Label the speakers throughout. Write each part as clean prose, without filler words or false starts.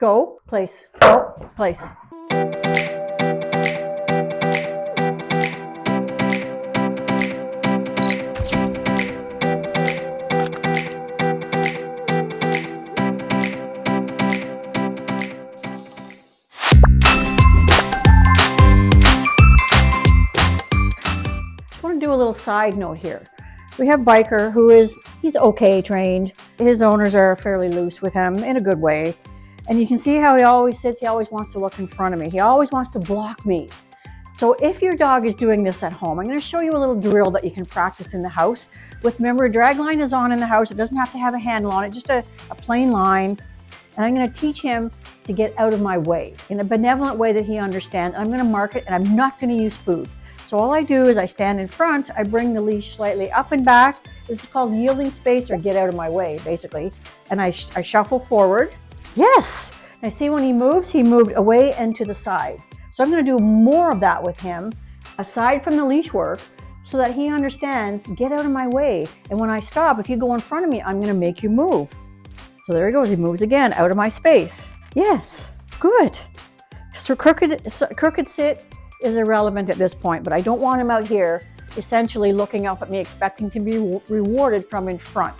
Speaker 1: go, place, go, place. I want to do a little side note here. We have Biker he's okay trained. His owners are fairly loose with him in a good way. And you can see how he always sits, he always wants to look in front of me. He always wants to block me. So if your dog is doing this at home, I'm going to show you a little drill that you can practice in the house. Remember, a drag line is on in the house. It doesn't have to have a handle on it, just a plain line. And I'm going to teach him to get out of my way in a benevolent way that he understands. I'm going to mark it, and I'm not going to use food. So all I do is I stand in front, I bring the leash slightly up and back. This is called yielding space, or get out of my way, basically. And I shuffle forward. Yes! And I see when he moved away and to the side. So I'm going to do more of that with him, aside from the leash work, so that he understands, get out of my way. And when I stop, if you go in front of me, I'm going to make you move. So there he goes, he moves again, out of my space. Yes, good. So crooked sit is irrelevant at this point, but I don't want him out here essentially looking up at me, expecting to be rewarded from in front.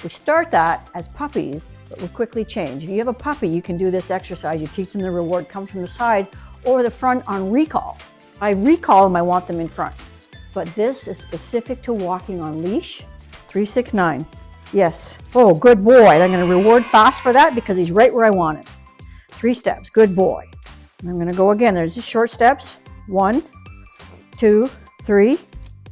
Speaker 1: We start that as puppies, but we quickly change. If you have a puppy, you can do this exercise. You teach them the reward comes from the side or the front on recall. I recall them, I want them in front. But this is specific to walking on leash. 3, 6, 9. Yes. Oh, good boy. I'm going to reward fast for that because he's right where I want him. 3 steps. Good boy. I'm going to go again. There's just short steps. 1, 2, 3.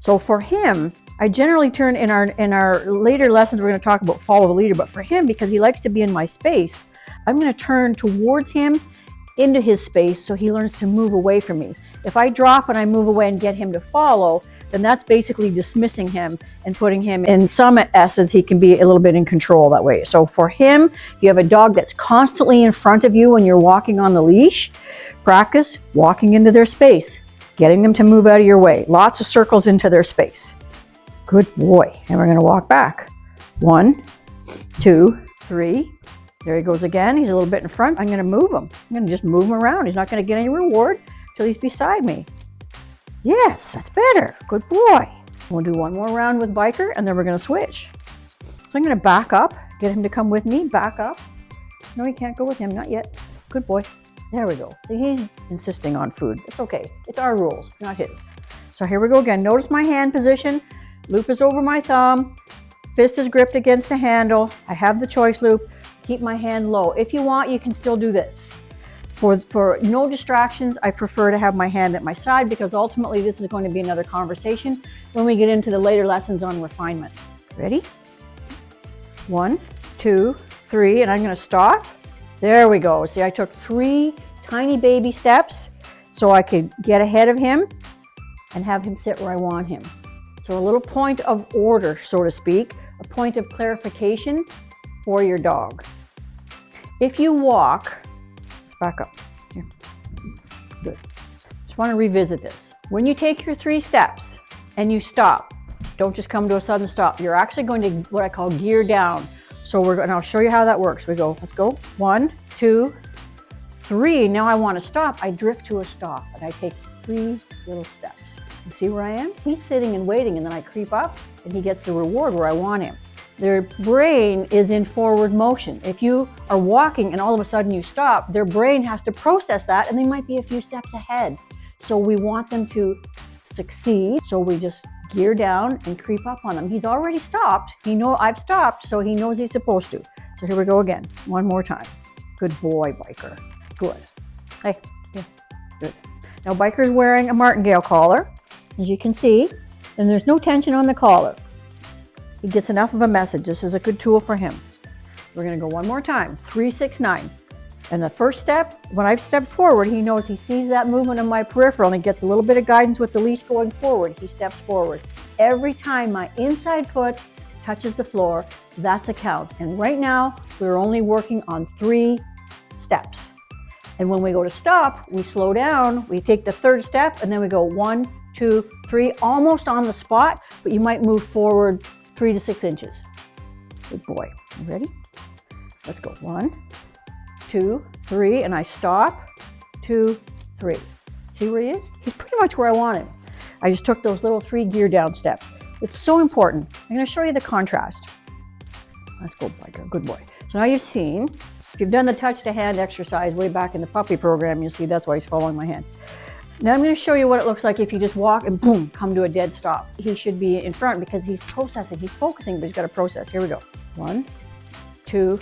Speaker 1: So for him, I generally turn in our later lessons, we're going to talk about follow the leader, but for him, because he likes to be in my space, I'm going to turn towards him into his space so he learns to move away from me. If I drop and I move away and get him to follow, then that's basically dismissing him and putting him in some essence, he can be a little bit in control that way. So for him, you have a dog that's constantly in front of you when you're walking on the leash. Practice walking into their space, getting them to move out of your way. Lots of circles into their space. Good boy. And we're going to walk back. 1, 2, 3. There he goes again. He's a little bit in front. I'm going to move him. I'm going to just move him around. He's not going to get any reward till he's beside me. Yes, that's better. Good boy. We'll do one more round with Biker, and then we're going to switch. So I'm going to back up, get him to come with me, back up. No, he can't go with him, not yet. Good boy. There we go. See, he's insisting on food. It's okay. It's our rules, not his. So here we go again. Notice my hand position. Loop is over my thumb. Fist is gripped against the handle. I have the choice loop. Keep my hand low. If you want, you can still do this. For no distractions, I prefer to have my hand at my side because ultimately this is going to be another conversation when we get into the later lessons on refinement. Ready? 1, 2, 3, and I'm going to stop. There we go. See, I took 3 tiny baby steps so I could get ahead of him and have him sit where I want him. So a little point of order, so to speak, a point of clarification for your dog. If you walk, let's back up. Here. Good. Just want to revisit this. When you take your 3 steps and you stop, don't just come to a sudden stop. You're actually going to what I call gear down. So and I'll show you how that works. We go, let's go. 1, 2, 3. Now I want to stop. I drift to a stop and I take 3 little steps. You see where I am? He's sitting and waiting, and then I creep up and he gets the reward where I want him. Their brain is in forward motion. If you are walking and all of a sudden you stop, their brain has to process that and they might be a few steps ahead. So we want them to succeed. So we just gear down and creep up on them. He's already stopped. I've stopped, so he knows he's supposed to. So here we go again. One more time. Good boy, Biker. Good. Hey, yeah, good. Now Biker's wearing a martingale collar, as you can see, and there's no tension on the collar. He gets enough of a message. This is a good tool for him. We're going to go one more time. 3, 6, 9. And the first step, when I've stepped forward, he knows he sees that movement in my peripheral and he gets a little bit of guidance with the leash going forward. He steps forward. Every time my inside foot touches the floor, that's a count. And right now, we're only working on 3 steps. And when we go to stop, we slow down, we take the 3rd step, and then we go 1, 2, 3, almost on the spot, but you might move forward 3 to 6 inches. Good boy. You ready? Let's go. 1, 2, 3, and I stop, 2, 3. See where he is? He's pretty much where I want him. I just took those little 3 gear down steps. It's so important. I'm going to show you the contrast. Let's go, Biker. Good boy. So now you've seen, if you've done the touch to hand exercise way back in the puppy program, you'll see that's why he's following my hand. Now I'm going to show you what it looks like if you just walk and boom, come to a dead stop. He should be in front because he's processing, he's focusing, but he's got to process. Here we go. 1, 2,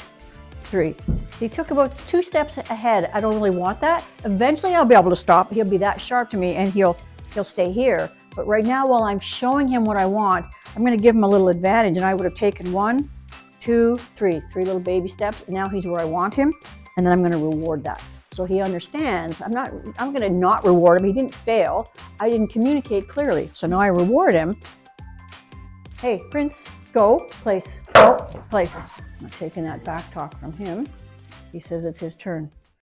Speaker 1: 3. He took about 2 steps ahead. I don't really want that. Eventually I'll be able to stop. He'll be that sharp to me and he'll stay here. But right now, while I'm showing him what I want, I'm going to give him a little advantage, and I would have taken 1, 2, 3 little baby steps, and now he's where I want him, and then I'm going to reward that. So he understands, I'm going to not reward him. He didn't fail. I didn't communicate clearly. So now I reward him. Hey, Prince, go, place, go, place. I'm not taking that back talk from him. He says it's his turn.